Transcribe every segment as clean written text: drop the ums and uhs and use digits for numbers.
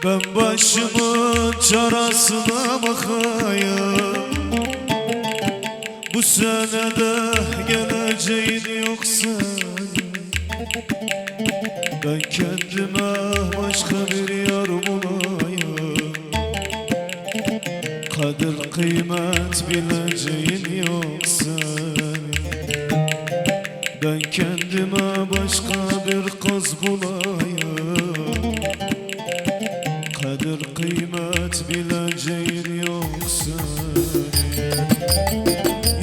Ben başımın çarasına bakayım. Bu senede geleceğin yoksa ben kendime başka bir yar bulayım. Kadir kıymet bileceğin yoksa ben kendime başka bir kız bulayım. Kadir kıymet bileceğin yoksa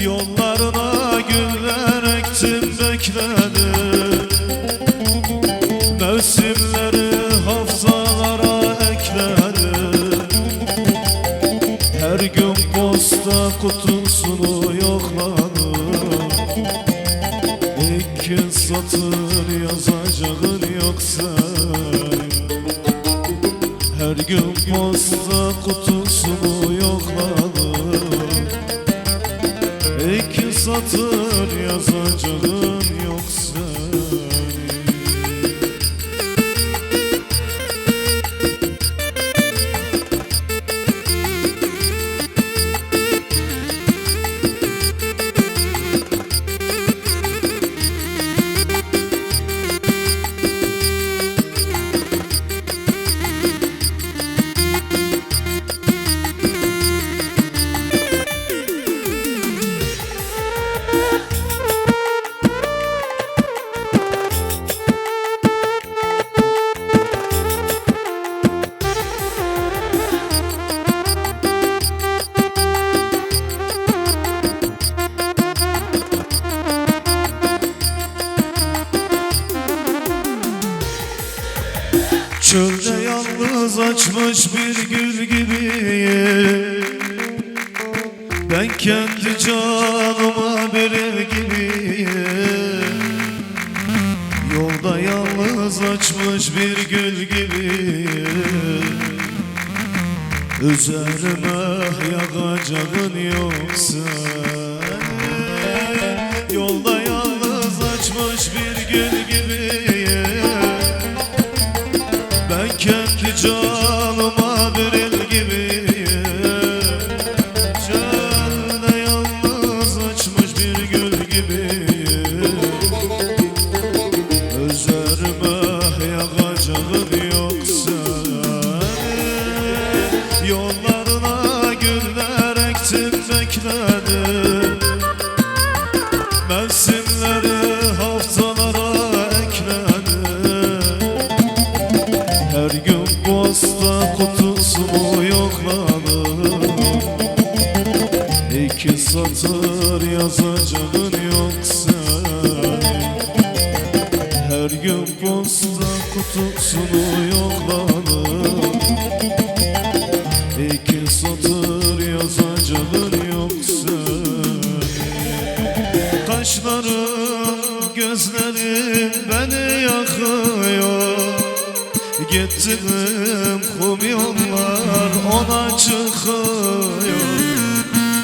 yollarına güller ektim bekledim. Mevsimleri haftalara ekledim. Her gün posta kutusunu yokladım. İki satır yazacağın yoksa her gün posta kutusunu yokladım. İki satır yazacağın yoksa çölde yalnız açmış bir gül gibiyim. Ben kendi canıma bir ev gibiyim. Yolda yalnız açmış bir gül gibiyim. Üzerime yağacağın yoksa yolda yalnız açmış bir gül gibiyim. Ben kendi canıma bir el gibiyim. Çölde yalnız açmış bir gül gibiyim. Üzerime yağacağın yoksa yollarına güller ektim bekledim. Mevsimleri haftalara ekledim. Her gün posta kutusunu yokladım. İki satır yazacağın yoksa her gün posta kutusunu yokladım. İki satır yazacağın yoksa kaşların gözlerin beni yakıyor. Gittiğim kum yollar ona çıkıyor.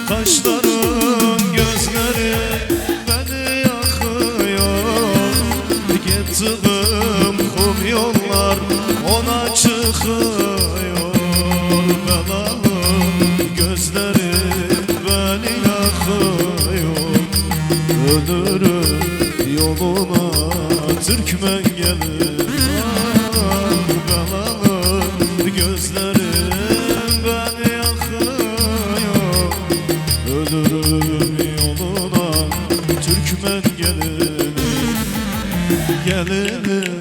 Kaşların gözlerin beni yakıyor. Gittiğim kum yollar ona çıkıyor. Belalım gözlerin beni yakıyor. Ölürüm yoluna Türkmen gelir. Gözlerim beni yakıyor. Ölürüm yoluna Türkmen gelir. Gelir,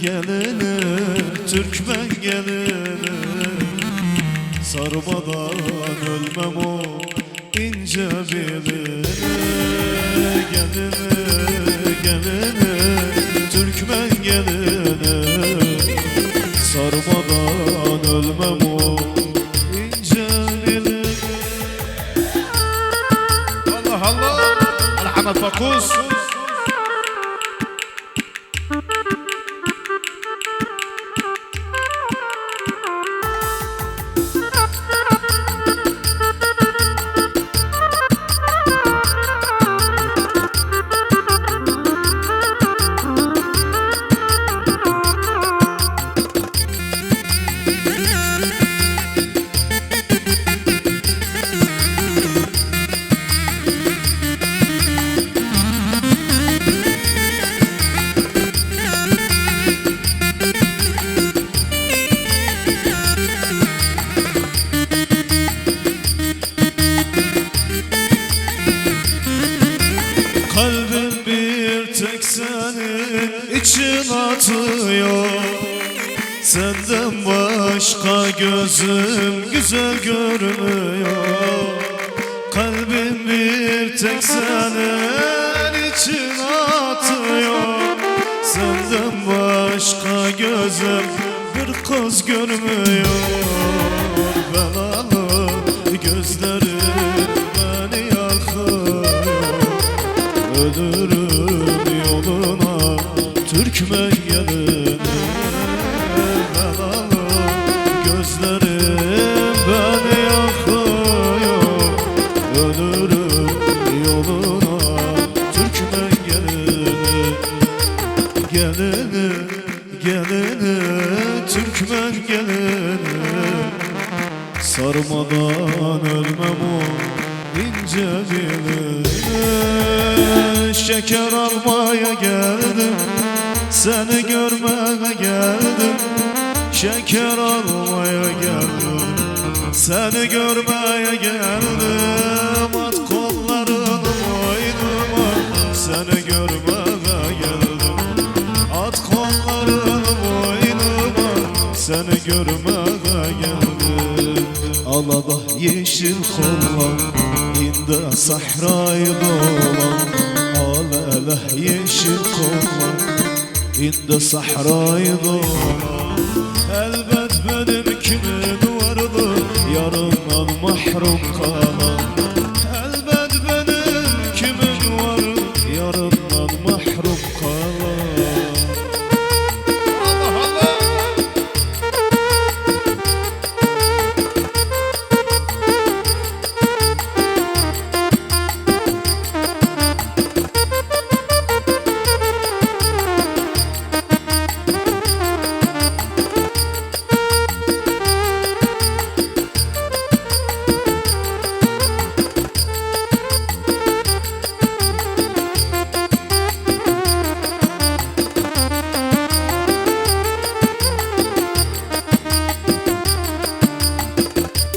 gelir Türkmen gelir. Sarmadan ölmem o ince bilir. Gelir, gelir Türkmen gelir. Sarmadan ölmem o ince bilir. Allah Allah. Al-Hamad Fakus. Kalbim bir tek senin için atıyor. Senden başka gözüm güzel görmüyor. Kalbim bir tek senin için atıyor. Senden başka gözüm bir kız görmüyor. Belalı gözlerim beni yakıyor. Ölürüm yoluna Türkmen geline. Belalı gözlerim beni yakıyor. Ölürüm yoluna Türkmen geline. Geline, geline, Türkmen geline. Sarmadan ölmem o ince diline. Şeker almaya geldim, seni görmeye geldim. Şeker almaya geldim, seni görmeye geldim. At kollarını boynuma, seni görmeye geldim. At kollarını boynuma, seni görmeye geldim. Alada yeşil kollar, inde sahrayı dolan. Alala yeşil kollar, inde sahrayı dolan. Elbet benim kimin vardı, yarından mahrum kalan. Elbet benim kimin var, yarından mahrum kalan. Allah Allah.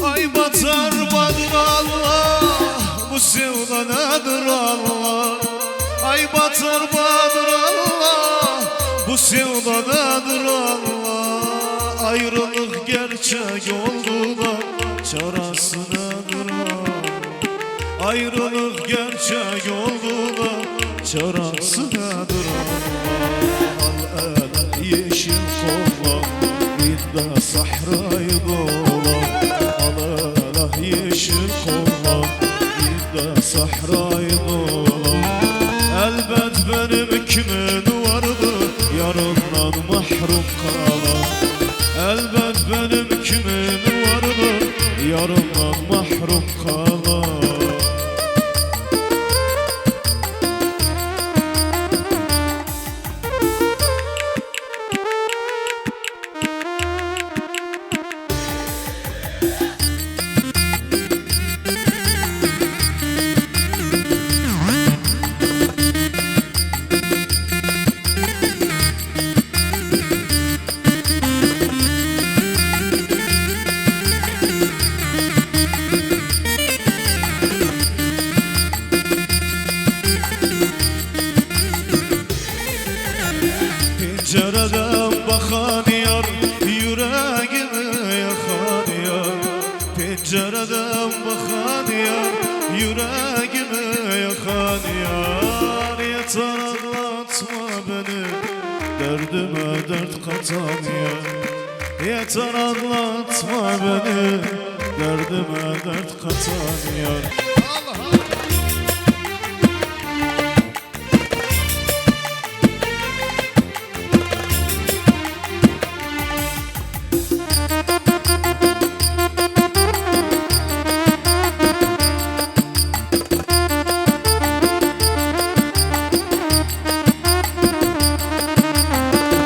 Ay batar badır Allah, bu sevda nedir Allah? Ay batar badır Allah, bu sevda nedir Allah? Ayrılık gerçek oldu da çaresi nedir Allah? Ayrılık gerçek oldu da çaresi nedir Allah? Al ele yeşil kollar, inde sahrayı dolan. Yeşil kollar, inde sahrayı dolan. Elbet benim kimin vardı, yarından mahrum kalan. Elbet benim kimin vardı, yarından mahrum kalan. Pencereden bakan yar, yüreğimi yakan yar. Pencereden bakan yar, yüreğimi yakan yar. Yeter anlatma beni, derdime dert katan yar. Yeter anlatma beni, derdime dert katan yar. Allah Allah.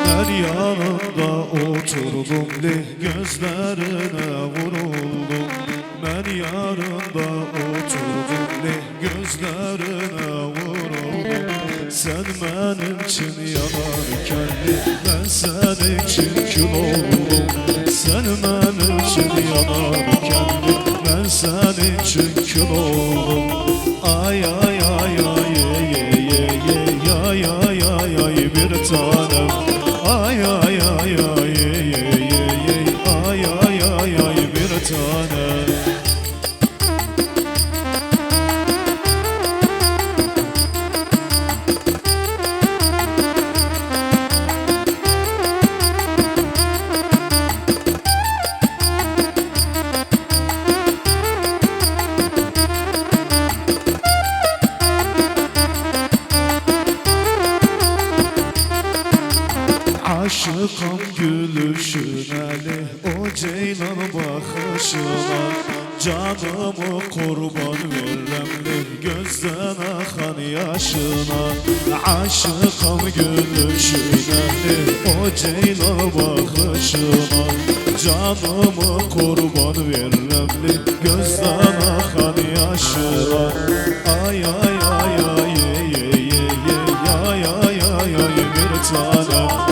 Her yanında oturdum gözlerine vuruldum. Ben yarında oturdum gözlerine vuruldum. Sen benim için yanarken ben senin için kül oldum. Sen benim için yanarken ben senin için kül oldum. Ay ay ay ay ye ye ye ay ay ay ay bir tanem. Ay ay ay ay ye ye ye ay ay ay ay bir tanem. Aşıkam gülüşüne, o ceylan bakışına. Canımı kurban verem gözden akan yaşına. Aşıkam gülüşüne, o ceylan bakışına. Canımı kurban verem gözden akan yaşına. Ay ay ay ay ye ye ye ay ay ay ay bir tanem.